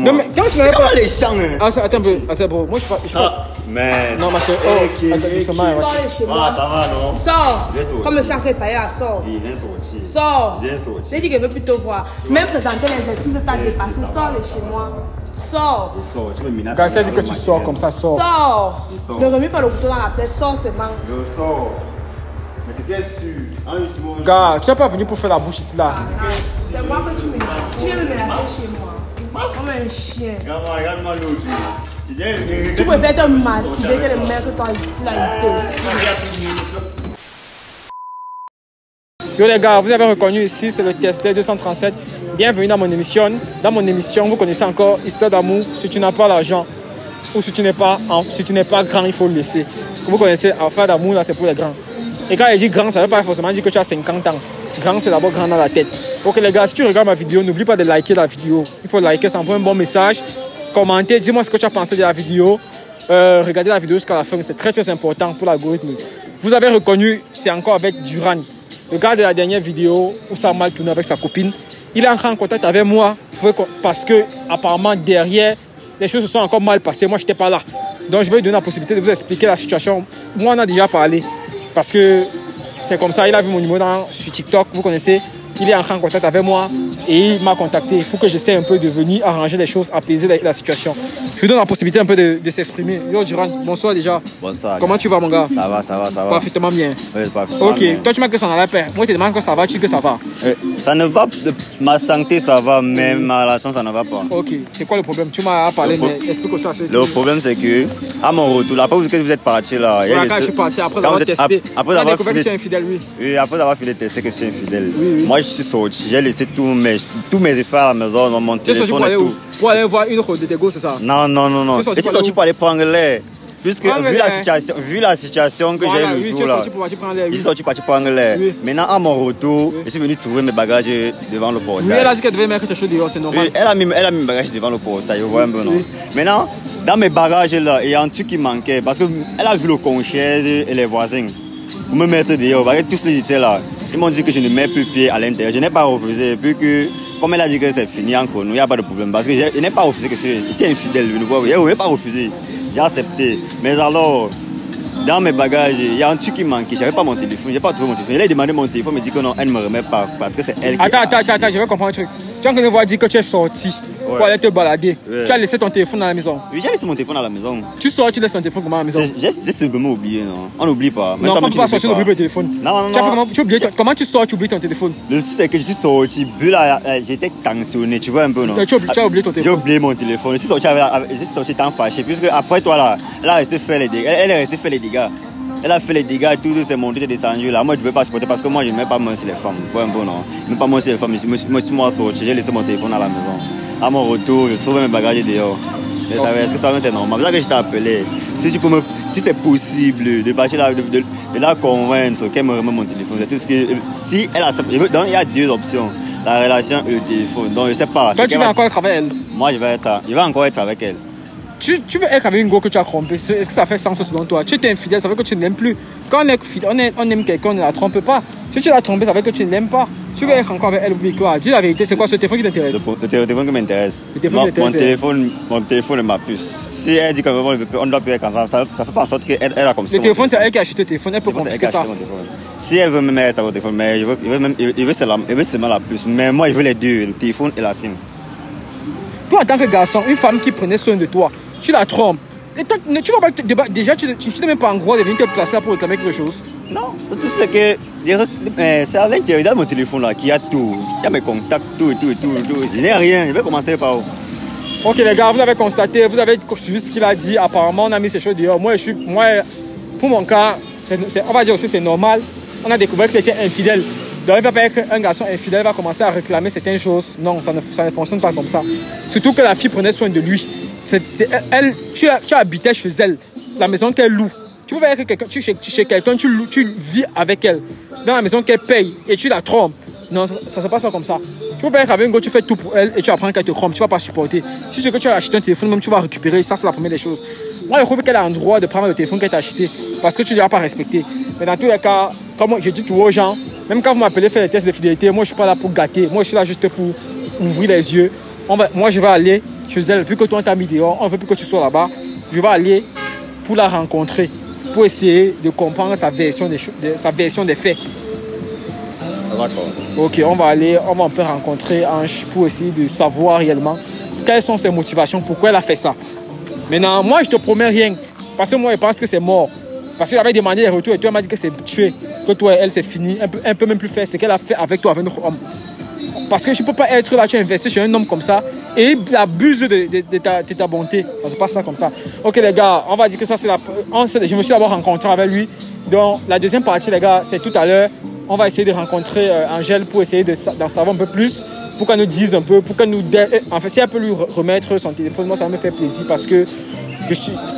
moi. Non, mais quand tu n'avais pas. les chiens, hein. Ah, attends un peu. Ah, c'est bon. Moi, je suis pas. Mais. Non, ma chérie. Oh, attends, doucement, ma chérie. Sors de chez moi. Ça va, non? Sors. Comme le sang est payé, sors. Il vient sortir. Sors. Viens sortir. J'ai dit que je veux plutôt voir. Même présenter les excuses de ta dépassé. Sors de chez moi. Sors. Je sors. Tu me menaces. Quand c'est que tu sors comme ça, sors. Sors. Sors. Ne remets pas le couteau dans la plaie. Sors seulement. Je sors. Mais c'est bien sûr. Un jour. Gars, tu n'es pas venu pour faire la bouche ici là. C'est moi que tu menaces. Tu viens me menacer chez moi. Comme un chien. Regarde-moi l'autre. Tu préfères te masturber que le mec que toi ici là, il Yo les gars, vous avez reconnu ici, c'est le TST 237. Bienvenue dans mon émission. Dans mon émission, vous connaissez encore Histoire d'amour. Si tu n'as pas l'argent ou si tu n'es pas grand, il faut le laisser. Vous connaissez, affaire d'amour, là, c'est pour les grands. Et quand je dis grand, ça ne veut pas forcément dire que tu as 50 ans. Grand, c'est d'abord grand dans la tête. Ok les gars, si tu regardes ma vidéo, n'oublie pas de liker la vidéo. Il faut liker, ça envoie un bon message. Commentez, dis-moi ce que tu as pensé de la vidéo. Regardez la vidéo jusqu'à la fin, c'est très très important pour l'algorithme. Vous avez reconnu, c'est encore avec Duran. Le gars de la dernière vidéo où ça a mal tourné avec sa copine, il est entré en contact avec moi parce que apparemment derrière, les choses se sont encore mal passées. Moi, je n'étais pas là. Donc, je vais lui donner la possibilité de vous expliquer la situation. Moi, on a déjà parlé parce que c'est comme ça. Il a vu mon numéro sur TikTok, vous connaissez. Il est entré en contact avec moi et il m'a contacté pour que j'essaie un peu de venir arranger les choses, apaiser la situation. Je lui donne la possibilité un peu de s'exprimer. Yo, Duran, bonsoir déjà. Bonsoir. Comment tu vas, mon gars? Ça va. Parfaitement bien. Oui, parfaitement Ok, bien. toi tu m'as que ça n'allait pas. Moi, je te demande que ça va, tu dis que ça va. Ça ne va pas. Ma santé, ça va, mais ma relation, ça ne va pas. Ok, c'est quoi le problème? Tu m'as parlé, mais explique ça. Le problème, c'est que, à mon retour, la pause que vous êtes parti là. Quand je suis parti, après avoir testé. Après avoir découvert que tu es infidèle, oui. Oui, après avoir fait les tests que je suis infidèle. Oui. Moi, je suis sorti, j'ai laissé tous mes efforts à la maison, dans mon téléphone et tout. Pour aller voir une autre de tes gosses, c'est ça? Non. Je suis sorti pour aller prendre l'air. Puisque vu la situation que j'ai eu le jour là, je suis sorti pour prendre l'air. Maintenant, à mon retour, je suis venu trouver mes bagages devant le portail. Oui, elle a dit qu'elle devait mettre quelque chose dehors, c'est normal. Oui, elle a mis mes bagages devant le portail, vous voyez un peu, non? Maintenant, dans mes bagages là, il y a un truc qui manquait parce qu'elle a vu le concierge et les voisins pour me mettre dehors. Parce que tous les étaient là. Ils m'ont dit que je ne mets plus pied à l'intérieur. Je n'ai pas refusé, puis que, comme elle a dit que c'est fini encore, il n'y a pas de problème. Parce que je n'ai pas refusé que je suis infidèle. Je n'ai pas refusé. J'ai accepté. Mais alors, dans mes bagages, il y a un truc qui manquait. Je n'avais pas mon téléphone. Je n'ai pas trouvé mon téléphone. Elle a demandé mon téléphone, elle me dit que non, elle ne me remet pas. Parce que c'est elle qui. Attends, je vais comprendre un truc. Tu as entendu voir dire que tu es sorti pour aller te balader. Ouais. Tu as laissé ton téléphone dans la maison. Oui, j'ai laissé mon téléphone à la maison. Tu sors, tu laisses ton téléphone comment à la maison? J'ai simplement oublié, non? On n'oublie pas. Non, quand tu vas sortir, n'oublie pas le téléphone. Non. Comment tu sors, tu oublies ton téléphone? Le truc, c'est que je suis sorti, j'étais tensionné, tu vois un peu, non? Tu as oublié ton J'ai téléphone. oublié mon téléphone. Je suis sorti tant fâché, puisque après toi là, elle est restée faire les dégâts. Elle a fait les dégâts, tout s'est monté, c'est descendu là. Moi je ne veux pas supporter parce que moi je ne mets pas moins sur les femmes. Tu vois un peu, non? Je ne mets pas moins sur les femmes. Je suis sorti, j'ai laissé mon téléphone à la maison. À mon retour, je trouve mes bagages dehors. Est-ce que ça c'est normal? C'est ça que je t'ai appelé. Si c'est possible de partir là, de la convaincre qu'elle me remet mon téléphone, c'est tout ce que. Si elle accepte. Donc il y a deux options, la relation et le téléphone. Donc je ne sais pas. Toi, tu vas encore être avec elle? Moi je vais encore être avec elle. Tu veux être avec une go que tu as trompé. Est-ce que ça fait sens selon toi? Tu es infidèle, ça veut dire que tu ne l'aimes plus. Quand on aime quelqu'un, on ne la trompe pas. Si tu l'as trompé, ça veut dire que tu ne l'aimes pas. Tu veux être encore avec elle ou quoi? Dis la vérité, c'est quoi ce téléphone qui t'intéresse? Le téléphone qui m'intéresse. Mon téléphone est ma puce. Si elle dit qu'on ne doit plus être ensemble, ça fait pas en sorte qu'elle a comme ça. Le téléphone, c'est elle qui a acheté le téléphone, elle peut confisquer ça. Si elle veut me mettre au téléphone, mais il veut seulement la puce. Mais moi, je veux les deux, le téléphone et la SIM. Toi, en tant que garçon, une femme qui prenait soin de toi, tu la trompes. Et toi, tu vas pas déjà, tu n'es même pas en droit de venir te placer là pour réclamer quelque chose. Non, tout ce que c'est à l'intérieur de mon téléphone là qu'il y a tout. Il y a mes contacts, tout. Je n'ai rien. Je vais commencer par où? Ok les gars, vous avez constaté, vous avez suivi ce qu'il a dit. Apparemment, on a mis ces choses dehors. Moi, pour mon cas, on va dire aussi c'est normal. On a découvert qu'il était infidèle. Donc, il ne va pas être qu'un garçon infidèle va commencer à réclamer certaines choses. Non, ça ne fonctionne pas comme ça. Surtout que la fille prenait soin de lui. Tu habitais chez elle, la maison qu'elle loue. Tu peux être quelqu'un, chez quelqu'un, tu vis avec elle, dans la maison qu'elle paye et tu la trompes. Non, ça ne se passe pas comme ça. Tu peux pas être avec un gars, tu fais tout pour elle et tu apprends qu'elle te trompe, tu ne vas pas supporter. Si c'est que tu as acheté un téléphone, même tu vas récupérer, ça c'est la première des choses. Moi je trouve qu'elle a un droit de prendre le téléphone qu'elle t'a acheté parce que tu ne l'as pas respecté. Mais dans tous les cas, comme je dis toujours aux gens, même quand vous m'appelez faire des tests de fidélité, moi je ne suis pas là pour gâter, moi je suis là juste pour ouvrir les yeux. Moi je vais aller chez elle, vu que toi, on t'a mis dehors, on ne veut plus que tu sois là-bas. Je vais aller pour la rencontrer, pour essayer de comprendre sa version des faits. D'accord. Ok, on va un peu rencontrer Ange pour essayer de savoir réellement quelles sont ses motivations, pourquoi elle a fait ça. Maintenant, moi, je te promets rien, parce que moi, je pense que c'est mort. Parce qu'elle avait demandé les retours et toi, elle m'a dit que c'est tué, que toi et elle, c'est fini. Un peu même plus faire ce qu'elle a fait avec toi, avec notre homme. Parce que je ne peux pas être là, tu as investi chez un homme comme ça et il abuse de ta bonté. Ça se passe pas comme ça. Ok, les gars, on va dire que ça, c'est je me suis d'abord rencontré avec lui. Donc, la deuxième partie, les gars, c'est tout à l'heure. On va essayer de rencontrer Angèle pour essayer d'en savoir un peu plus, pour qu'elle nous dise un peu, pour qu'elle nous... En fait, si elle peut lui remettre son téléphone, moi, ça me fait plaisir parce que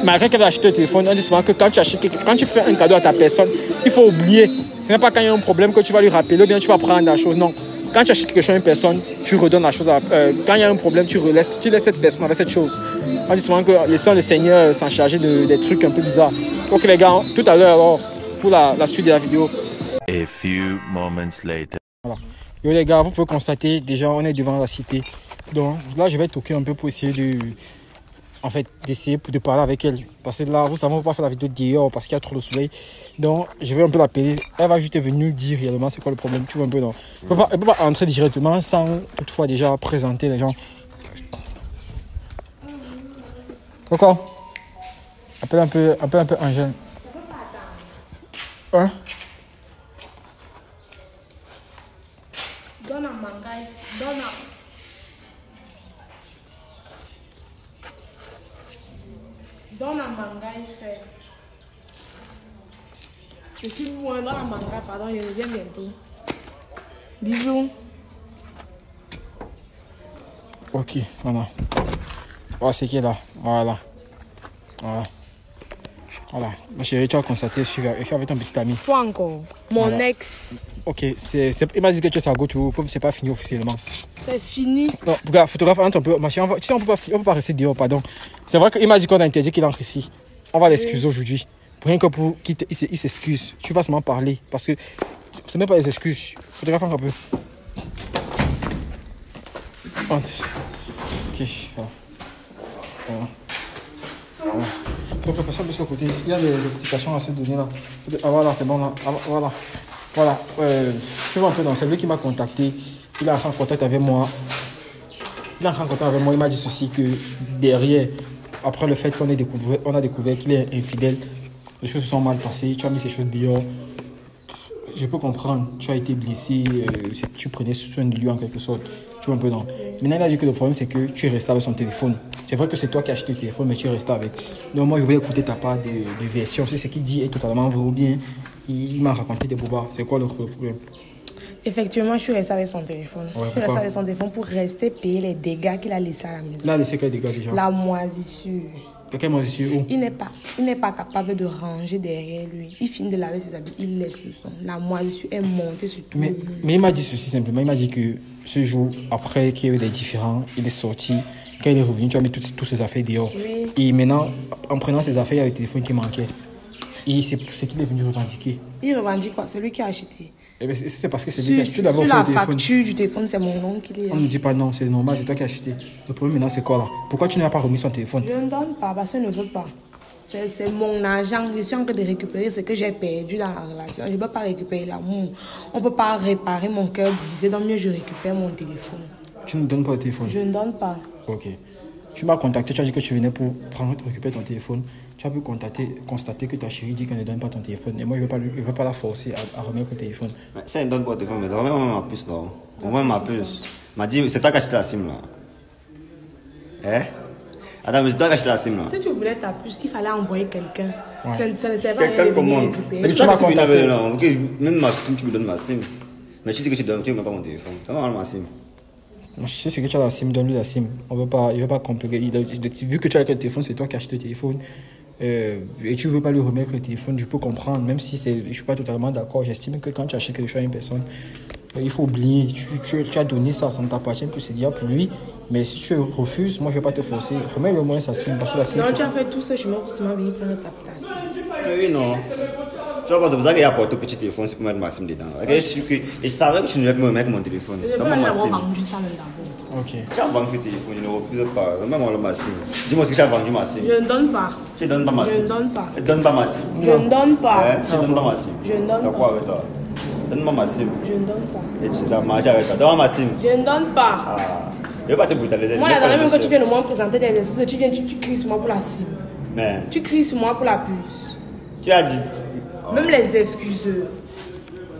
malgré qu'elle a acheté le téléphone, on dit souvent que quand tu fais un cadeau à ta personne, il faut oublier. Ce n'est pas quand il y a un problème que tu vas lui rappeler ou bien tu vas prendre la chose. Non. Quand tu achètes quelque chose à une personne, tu redonnes la chose. Quand il y a un problème, tu laisses cette personne avec cette chose. On dit souvent que laissons le Seigneur s'en charger des trucs un peu bizarres. Ok les gars, tout à l'heure alors, pour la suite de la vidéo. A few moments later. Voilà. Yo les gars, vous pouvez constater, déjà on est devant la cité. Donc là je vais toquer un peu pour essayer d'essayer de parler avec elle. Parce que là, vous savez, on ne peut pas faire la vidéo dehors parce qu'il y a trop de soleil. Donc, je vais un peu l'appeler. Elle va juste venir dire réellement c'est quoi le problème. Tu vois un peu, non? Elle ne peut pas entrer directement sans toutefois déjà présenter les gens. Coco, appelle un peu Angèle. Hein? Donne un manga, Donne un manga, frère. Je suis loin dans la manga, pardon, je reviens bientôt. Bisous. Ok, voilà. Voilà, c'est qui est là. Voilà. Voilà. Ma chérie, tu as constaté, je suis avec ton petit ami. Toi encore. Mon Voilà. ex. Ok, il m'a dit que tu es sa go to, c'est pas fini officiellement. C'est fini. Non, regarde, photographe, entre un peu. Ma chérie, on peut pas rester dehors, pardon. C'est vrai qu'il m'a dit qu'on a interdit qu'il entre ici. On va l'excuser aujourd'hui. Rien que pour qu'il s'excuse. Tu vas seulement parler. Parce que c'est même pas des excuses. Photographe un peu. Entre. Ok, voilà. Donc, la personne de ce côté, il y a des explications à se donner là. Ah voilà, c'est bon là. Ah, voilà. Voilà. Tu vois un peu, c'est lui qui m'a contacté. Il a entré en contact avec moi. Il m'a dit ceci que derrière, après le fait qu'on a découvert qu'il est infidèle, les choses se sont mal passées. Tu as mis ces choses dehors. Je peux comprendre, tu as été blessé, tu prenais soin de lui en quelque sorte. Tu vois un peu non. Maintenant, il a dit que le problème, c'est que tu es resté avec son téléphone. C'est vrai que c'est toi qui as acheté le téléphone, mais tu es resté avec. Donc, moi, je voulais écouter ta part de version. Si ce qu'il dit est totalement vrai ou bien il m'a raconté des bobards. C'est quoi le problème? Effectivement, je suis restée avec son téléphone. Ouais, je suis restée avec son téléphone pour rester payer les dégâts qu'il a laissés à la maison. Il a laissé quel dégâts déjà? La moisissure. Quelle moisissure? Où? Il n'est pas capable de ranger derrière lui. Il finit de laver ses habits, il laisse le son. La moisissure est montée sur tout. Mais il m'a dit ceci simplement. Il m'a dit que ce jour, après qu'il y a eu des différends, il est sorti. Quand il est revenu, tu as mis toutes ses affaires dehors. Oui. Et maintenant, en prenant ses affaires, il y a le téléphone qui manquait. Et c'est ce qu'il est venu revendiquer. Il revendique quoi? C'est lui qui a acheté. Eh bien, c'est parce que c'est lui qui a acheté d'abord sur le la téléphone. facture du téléphone, c'est mon nom qui l'est. On ne me dit pas non, c'est normal, c'est toi qui as acheté. Le problème maintenant, c'est quoi là? Pourquoi tu n'as pas remis son téléphone? Je ne donne pas parce qu'il ne veut pas. C'est mon argent. Je suis en train de récupérer ce que j'ai perdu dans la relation. Je ne peux pas récupérer l'amour. On ne peut pas réparer mon cœur brisé. Donc mieux, je récupère mon téléphone. Tu ne donnes pas le téléphone? Je ne donne pas. Ok. Tu m'as contacté, tu as dit que tu venais pour récupérer ton téléphone. Tu as pu constater que ta chérie dit qu'elle ne donne pas ton téléphone. Et moi, je ne veux pas la forcer à remettre le téléphone. Ça, elle ne donne pas le téléphone, mais remets-moi ma puce, non. Remets ma puce. M'a dit, c'est toi qui as acheté la SIM, là. Hein? Attends, mais c'est toi qui as acheté la SIM, là. Si tu voulais ta puce, il fallait envoyer quelqu'un. Ouais. Ça ne sert pas à rien Quelqu'un de comme venir moi. récupérer. Mais tu tu m'as m'as contacté. contacté. Ok, même ma SIM, tu me donnes ma SIM. Mais je dis que tu ne donnes pas mon téléphone. Tu vas ma SIM. Je sais ce que tu as la SIM, donne-lui la SIM. Il ne veut pas compliquer. Vu que tu as le téléphone, c'est toi qui as acheté le téléphone. Et tu ne veux pas lui remettre le téléphone, je peux comprendre. Même si je ne suis pas totalement d'accord. J'estime que quand tu achètes quelque chose à une personne, il faut oublier. Tu as donné ça, ça ne t'appartient plus, c'est déjà pour lui. Mais si tu refuses, moi je ne vais pas te forcer. Remets-le au moins sa SIM. Parce que la SIM, Non, tu as fait tout ce chemin pour seulement venir prendre ta SIM. Oui, non. Tu vois, c'est pour ça qu'il y a apporté au petit téléphone, c'est pour mettre ma SIM dedans. Et je savais que tu ne devais pas me mettre mon téléphone. Je vais Donne-moi ma avoir SIM. vendu ça même d'abord. Ok. Tu as vendu le téléphone, je ne refuse pas. Même moi, le Massim. Dis-moi ce que tu as vendu, Massim. Je ne donne pas. Tu ne donnes pas Massim. Je ne donne pas. Tu ne donnes pas Massim. Je ne donne pas. Ouais, tu ne donnes pas Massim. Je ne donne C'est quoi pas. avec toi? Donne-moi Massim. Je ne donne pas. Et tu as marché avec toi. Donne-moi Massim. Je ne donne pas. Ah. Je ne vais pas te brutaliser. Moi, la dernière même que tu viens de moi présenter des excuses, tu viens, tu cries sur moi pour la cible. Mais Tu cries sur moi pour la puce. tu as dit. Même les excuses.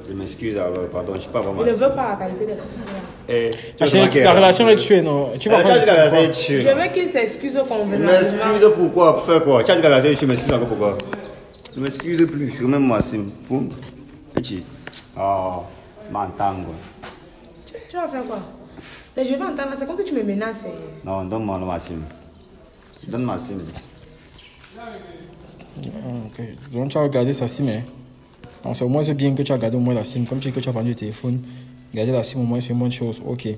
Je m'excuse alors, pardon, je ne suis pas vraiment. Je ne veux pas la qualité d'excuses. Eh, Ma chérie, la relation est tuée, non? Tu vas Tu as dit que la relation est Je tuée. veux qu'ils s'excusent convenablement. M'excuse pourquoi? Pour faire quoi? Tu as dit que la relation est tuée, je m'excuse encore pourquoi? Je m'excuse plus, je suis même Massim. Boum. Petit. Oh, m'entendre. Tu vas faire quoi? Mais je vais entendre, c'est comme si tu me menaces. Non, donne-moi le Massim. Donne Massim. Ok. Donc tu as regardé ça, sim, hein? Non, c'est au moins c'est bien que tu as regardé au moins la sim. Comme tu dis que tu as vendu le téléphone, regarder la sim au moins c'est une bonne chose. Ok.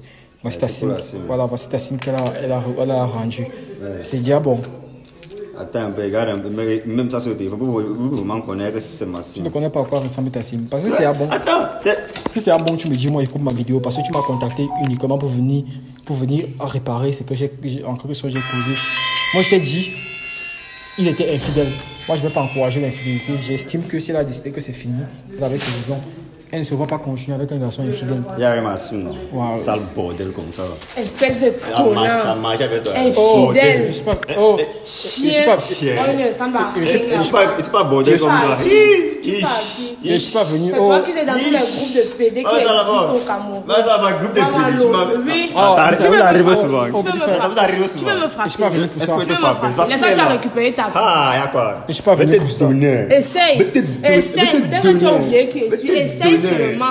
Voici ta c'est sim. pour la sim. Voilà, voici ta sim elle a rendue. C'est déjà bon. Attends un peu, regarde un peu, même ça sur le téléphone, vous vraiment connaître que c'est ma Je sim. ne connais pas à quoi ressemble ta sim. Parce que c'est un bon. Attends, c'est. Si c'est un bon, tu me dis, moi, écoute ma vidéo. Parce que tu m'as contacté uniquement pour venir réparer ce que en quelque sorte j'ai causé. Moi, je t'ai dit, il était infidèle. Moi, je ne vais pas encourager l'infidélité. J'estime que si elle a décidé que c'est fini, elle avait ses raisons. Elle ne se voit pas continuer avec un garçon infidèle. Il y a ma sim, non? Wow. Sale bordel comme ça. Espèce de Ça connard. marche avec toi. Infidèle. Je suis pas. Oh, je suis Chien. pas. Chien. Oh, mais ça va. C'est pas bordel comme ça. Je suis pas venu. C'est toi qui es dans tous les groupes de PD qui existent au Cameroun. Mais ça va, groupe de PD, tu m'as. Oui. Ça vous arrive souvent. Oh, Tu peux me Ça vous frapper. arrive Tu peux souvent. me Je frapper. suis pas venu pour Est-ce ça. que Tu tu peux me frappes? frapper. Laisse-moi, tu as récupéré ta vie. Ah, y'a quoi? Je suis pas venu pour ça. Essaye. Essaye. Peut-être que tu as oublié qui je suis. Essaye seulement.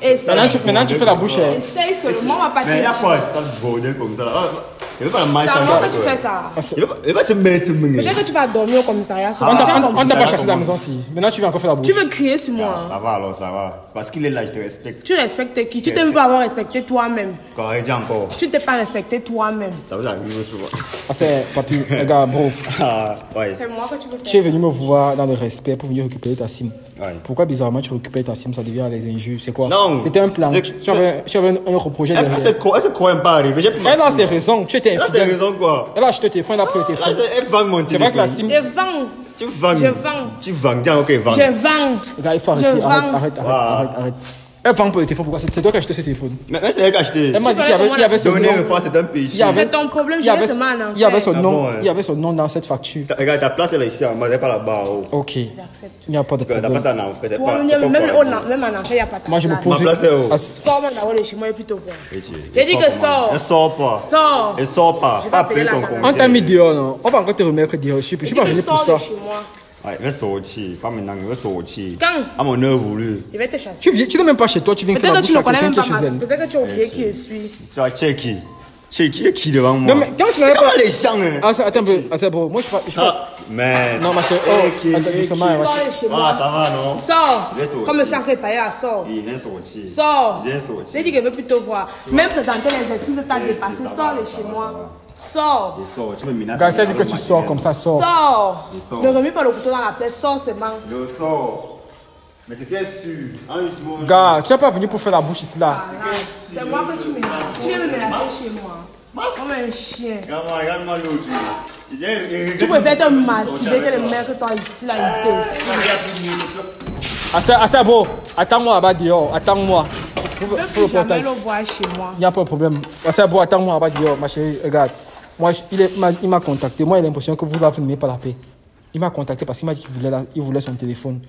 Essaye. Maintenant, tu fais la bouche. Essaye seulement, on va pas te Mais y'a dire. quoi, sale bordel comme ça? Je veux pas marcher C'est avec avant que tu toi. fais ça. Je vais pas te mettre sur moi. Peut-être que tu vas dormir au commissariat. On t'a pas chassé de la maison si. Maintenant, tu vas encore faire la bouche. Tu veux crier sur moi. Ça va alors, ça va. Parce qu'il est là, je te respecte. Tu respectes qui? Tu ne t'aimes pas avoir respecté toi-même. Correct encore. Tu ne t'es pas respecté toi-même. Ça vous arrive souvent. Ah, c'est papi, regarde, bro. Ah, ouais. C'est moi que tu veux Tu es faire. venu me voir dans le respect pour venir récupérer ta sim. Ouais. Pourquoi bizarrement tu récupères ta sim, ça devient les injures? C'est quoi? Non. C'était un plan. C'est- Tu avais un autre projet derrière. C'est quoi même pas arrivé? J'ai plus ma Elle a sim. ses raisons. Tu étais Elle a ses infidèle. raisons quoi? Elle a acheté le téléphone, elle a pris le Là, téléphone. elle vend mon C'est vrai que la téléphone. sim. Je vends. Tu vends. Je vends. Tu vends. Tiens, ok, vends. Je vends. Regarde, il faut Je arrêter. vends. Arrête. Elle vend pour le téléphone. Pourquoi? C'est toi qui as acheté ce téléphone. Mais c'est elle qui a acheté. Elle m'a dit qu'il y avait son Donner nom. le pas, c'est un péché. Il y avait- C'est ton problème, il je y avait- vais seulement en Il y avait son Ah nom. bon, ouais. Il y avait son nom dans cette facture. Regarde, ta place elle est ici en bas, elle n'est pas là-bas. Oh. Ok. Il J'accepte. n'y a pas de Ta place problème. elle est en fait, c'est Toi, pas. même c'est pas même correct. en enchère, il n'y a pas ta Moi, je me place. pose. Ma place est où? Ah, Sors même d'abord de chez moi et puis te voir. J'ai dit que sors. Elle sort pas. Sors. Elle sort pas. Je vais Pas appeler appeler ton la congé. On t'a mis dehors, non? On va encore te remettre dehors. Je suis pas Tu venu pour sors ça. de chez moi. Ouais, elle sortir. Pas maintenant, elle sortir. Quand? À mon heure voulu. Je vais te chasser. Tu n'es même pas chez toi, tu viens faire la Peut-être que bouche tu ne à connais quelqu'un même qui pas est chez ma... elle. Peut-être que tu as oublié qui je suis. Tu vas checker qui? Checker qui devant moi? Non, mais quand tu n'avais Comment pas. les gens, hein? Ah, attends un peu. Ah, c'est bon. Moi, je suis pas. Ah, mais. Non, ma chérie. Oh, attends, doucement, ma Sors chérie. de chez Ah, moi. ça va, non? Sors. Laisse sortir. Comme c'est encore payé là, sors. Il vient sortir. Sors. Il vient J'ai sortir. dit que je veux plus te voir. Même présenter les excuses de ta dépassé. Sors de chez moi. Sors. Il sort. Tu me menaces. Quand elle dit que tu sors comme ça, sors. Sors. sort. Ne remets pas le couteau dans la plaie. Sors seulement. Je sors. Mais c'était sûr. Un jour. Gars, tu n'es pas venu pour faire la bouche ici là. C'est moi que tu menaces. Tu viens me menacer chez moi. Comme un chien. Regarde-moi l'autre. Tu préfères te masturber que le mec que toi ici là, il Assez beau. Attends-moi là-bas dehors. Attends-moi. Je ne veux plus jamais le voir chez moi. Il n'y a pas de problème. Assez beau. Attends-moi là-bas dehors. Ma chérie, regarde. Moi, il m'a contacté. Moi, il a l'impression que vous ne venez pas la paix. Il m'a contacté parce qu'il m'a dit qu'il voulait son téléphone.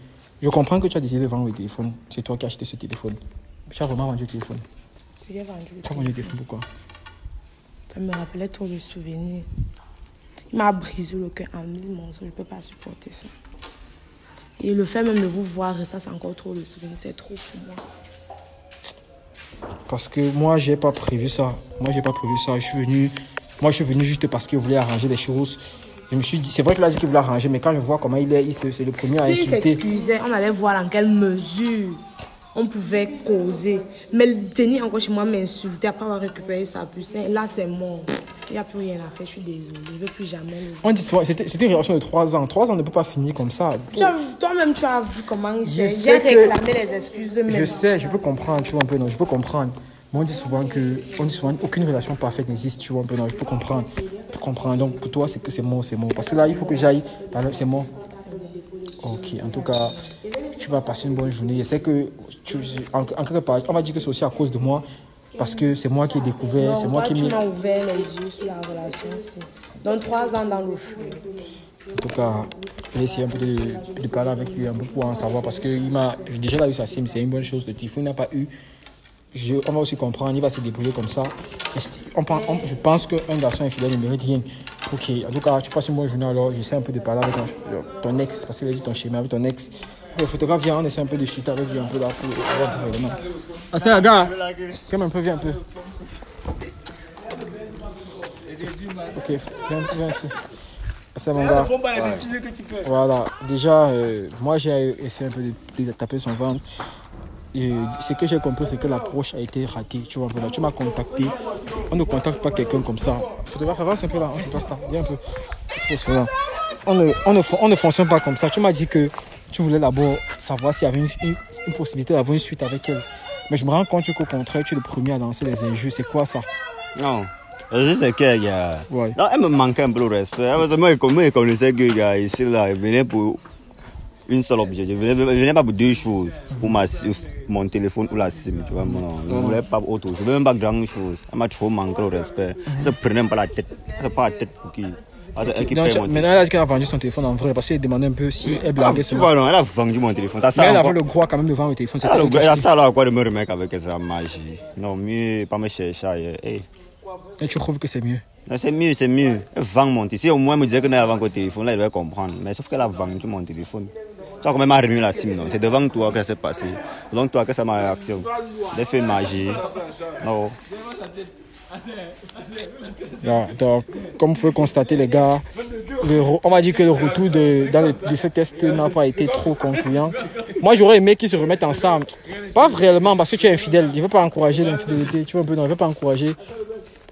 Je comprends que tu as décidé de vendre le téléphone. C'est toi qui as acheté ce téléphone. Tu as vraiment vendu le téléphone. Je l'ai vendu. Tu as vendu le téléphone pourquoi? Ça me rappelait trop de souvenirs. Il m'a brisé le cœur en 1000 morceaux. Je ne peux pas supporter ça. Et le fait même de vous voir, ça c'est encore trop de souvenirs. C'est trop pour moi. Parce que moi, j'ai pas prévu ça. Moi, j'ai pas prévu ça. Je suis venu juste parce qu'il voulait arranger les choses. Je me suis dit, c'est vrai qu'il a dit qu'il voulait arranger, mais quand je vois comment il est, c'est le premier à S'il insulter. s'excusait, on allait voir dans quelle mesure on pouvait causer. Mais le tenir encore chez moi, m'insulter après avoir récupéré sa puce, là c'est mort. Il n'y a plus rien à faire, je suis désolée. Je ne veux plus jamais le voir. On dit souvent, c'était une relation de 3 ans. 3 ans ne peut pas finir comme ça. Toi-même, tu as vu comment il Je s'est sais que- réclamé les excuses. Je sais, je peux comprendre, tu vois un peu, non, je peux comprendre. Moi, on dit souvent qu'aucune relation parfaite n'existe, tu vois, un peu, non, je peux comprendre. Donc, pour toi, c'est que c'est mort. Parce que là, il faut que j'aille, c'est mort. Ok, en tout cas, tu vas passer une bonne journée. Je sais que, en quelque part, on va dire que c'est aussi à cause de moi, parce que c'est moi qui ai découvert, non, c'est moi qui ai mis... Tu m'as ouvert les yeux sur la relation aussi. Donc 3 ans dans le flou. En tout cas, je vais essayer un peu de parler avec lui un peu pour en savoir, parce qu'il m'a déjà eu sa SIM, c'est une bonne chose. Le typhon n'a pas eu. On va aussi comprendre, il va se débrouiller comme ça. Je pense qu'un garçon infidèle ne mérite rien. Ok, en tout cas, tu passes une bonne journée alors. J'essaie un peu de parler avec ton ex, parce qu'il a dit ton schéma avec ton ex. Le photographe vient, on essaie un peu de chuter avec lui un peu là pour voir vraiment. Ah, c'est un gars, viens un peu, viens un peu. Ok, viens ici. C'est mon gars. Ouais. Voilà, déjà, moi j'ai essayé un peu de taper son ventre. Et ce que j'ai compris, c'est que l'approche a été ratée. Tu vois, voilà, tu m'as contacté. On ne contacte pas quelqu'un comme ça. Photographe, avance un peu là, on se passe là. Viens un peu. On ne fonctionne pas comme ça. Tu m'as dit que tu voulais d'abord savoir s'il y avait une possibilité d'avoir une suite avec elle. Mais je me rends compte qu'au contraire, tu es le premier à lancer les injures. C'est quoi ça? Non. Je sais que, gars. Ouais. Non, elle me manquait un peu le respect. Moi, je connaissais que, gars, ici, là, il venait pour une seule objet. Je venais pas pour 2 choses. Pour mon téléphone ou la SIM, tu vois. Non, je ne voulais pas autre chose. Je ne voulais même pas grand chose. Elle m'a trop manqué le respect. Elle ne prenait même pas la tête. Elle ne pas la tête pour qui. Maintenant, elle a dit qu'elle a vendu son téléphone en vrai parce qu'elle demandait un peu si elle blaguait sur moi. Non, elle a vendu mon téléphone. Mais elle avait le droit quand même de vendre le téléphone. Elle a ça là, quoi, de me remettre avec sa magie. Non, mieux, pas me chercher. Et tu trouves que c'est mieux? Non, c'est mieux. Elle vend mon téléphone. Si au moins elle me disait qu'elle avait un téléphone, là, elle devait comprendre. Mais sauf qu'elle a vendu mon téléphone. Tu vois quand même elle a remis la SIM, non? C'est devant toi que ça s'est passé. Devant toi que c'est ma réaction. Elle fait magie. Non. Donc, comme vous pouvez constater, les gars, on va dire que le retour de ce test n'a pas été trop concluant. Moi, j'aurais aimé qu'ils se remettent ensemble. Pas réellement, parce que tu es infidèle. Je ne veux pas encourager l'infidélité. Tu vois un peu, non, je ne veux pas encourager.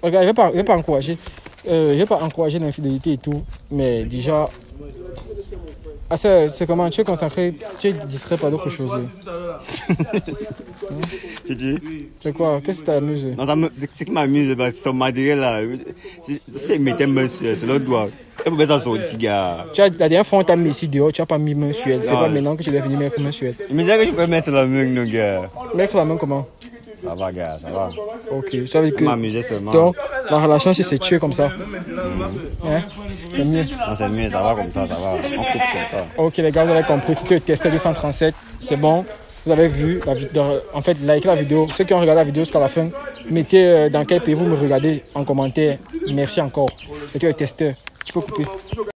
Regarde, je ne veux pas encourager. Je ne vais pas encourager l'infidélité et tout. Mais déjà. Ah, c'est comment? Tu es concentré, tu es distrait par d'autres choses. Tu dis? C'est quoi? Qu'est-ce qui t'amuse? Non, ce qui m'amuse, c'est son matériel là. C'est mettre main sur elle, c'est l'autre doigt. Elle pouvait s'en sortir, gars. La dernière fois, on t'a mis ici dehors, tu n'as pas mis main sur elle. C'est pas maintenant que tu dois venir mettre main sur elle. Il me disait que je peux mettre la main, non, gars. Mettre la main comment? Ça va, gars, ça va. Ok, ça veut dire que. M'amuser seulement. Donc, la relation, c'est tuer comme ça. Hein? C'est mieux. Non, c'est mieux, ça va comme ça, ça va. On coupe comme ça. Ok, les gars, vous avez compris. C'était le testeur 237. C'est bon. Vous avez vu la vidéo. En fait, likez la vidéo. Ceux qui ont regardé la vidéo jusqu'à la fin, mettez dans quel pays vous me regardez en commentaire. Merci encore. C'était le testeur. Tu peux couper.